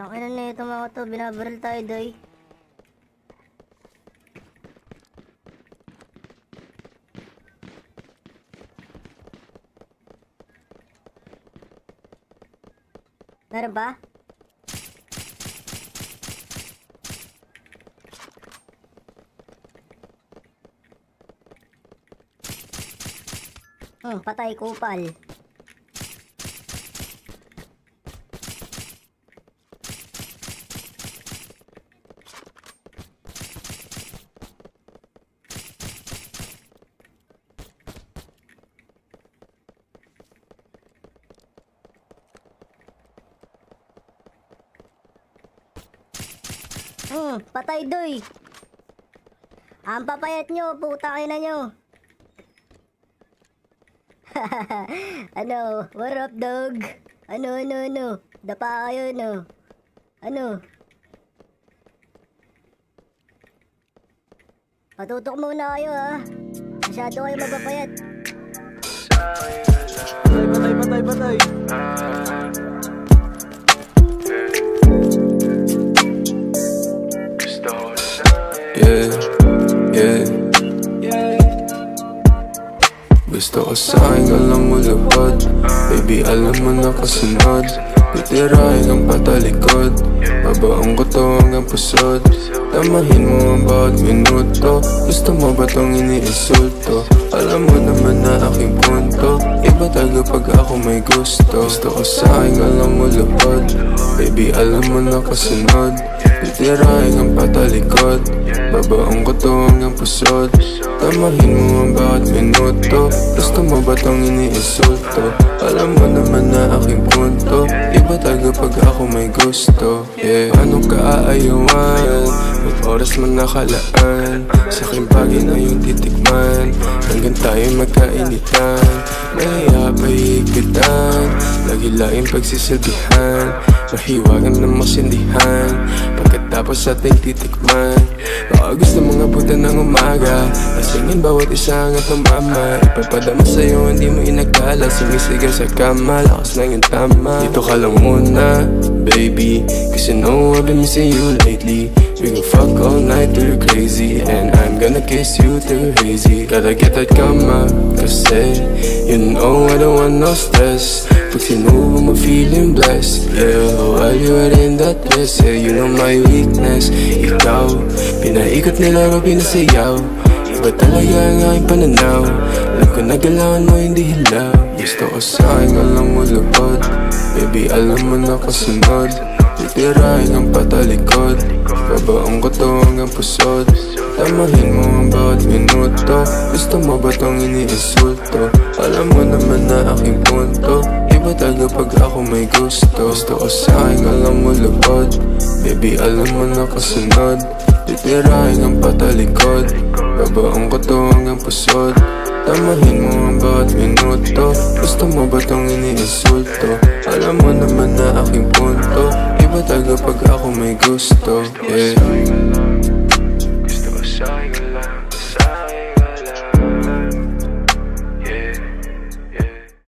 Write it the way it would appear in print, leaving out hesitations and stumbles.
Tangina na ito mga to, binabaril tayo doy. Meron ba? Patay kupal. Patay doy. Ang papayat nyo, puta kayo na nyo. Ano, what up dog? Ano, dapa kayo no. Ano? Patutok muna kayo ha. Masyado kayo mapapayat. Patay. Gusto ko sa'kin, alam mo lubad. Baby, alam mo na kasunod. Titirahin kang patalikod. Babaong ko to hanggang pusod. Tamahin mo ang bawat minuto. Gusto mo ba tong iniinsulto? Alam mo naman na aking punto. Iba tayo pag ako may gusto. Gusto ko sa'kin, alam mo lubad. Baby, alam mo na kasunod. Titirahin kang patalikod. Babaong ko to hanggang pusod. Tamahin mo ang bawat minuto. Gusto mo ba tong iniinsulto? Alam mo naman na aking punto. Iba tayo pag ako may gusto. Paano ka aayawan? May oras man nakalaan. Sa aking bagay na yung titikman. Hanggang tayo magkainitan. Mahiya pa higpitan. Lagi laing pagsisilbihan. Mahiwagan na masindihan. Pagkatapos ating titikman. Baka gusto mong abutan ng umaga. Lasingin bawat isa angat ng mama. Ipapadama sa'yo hindi mo inagdala. Sumisigaw sa kama, lakas na yung tama. Dito ka lang muna, baby. Cause you know I've been missing you lately. We can fuck all night till you're crazy. And I'm gonna kiss you till you're hazy. Gotta get that kama, kasi you know I don't want no stress. Pag sinubo mo feeling blessed. Yeah, while you are in that dress. Yeah, you know my weakness. Ikaw, pinaikot nilaro, pinasayaw. Iba talaga ang aking pananaw. Alam ko na galawan mo, hindi hilaw. Gusto ko sa'kin, alam mo lupad. Baby, alam mo na kasunod. Titirahin ang patalikod. Babaong ko to hanggang pusod. Tamahin mo ang bawat minuto. Gusto mo ba tong iniinsulto? Alam mo naman na aking punto. Iba tayo pag ako may gusto. Gusto ko sa'kin, alam mo lupad. Baby, alam mo na kasunod. Titirahin ang patalikod. Babaong ko to hanggang pusod. Tamahin mo ang bawat minuto. Gusto mo ba tong iniinsulto? Alam mo naman na aking punto. Iba tayo pag ako may gusto. Yeah.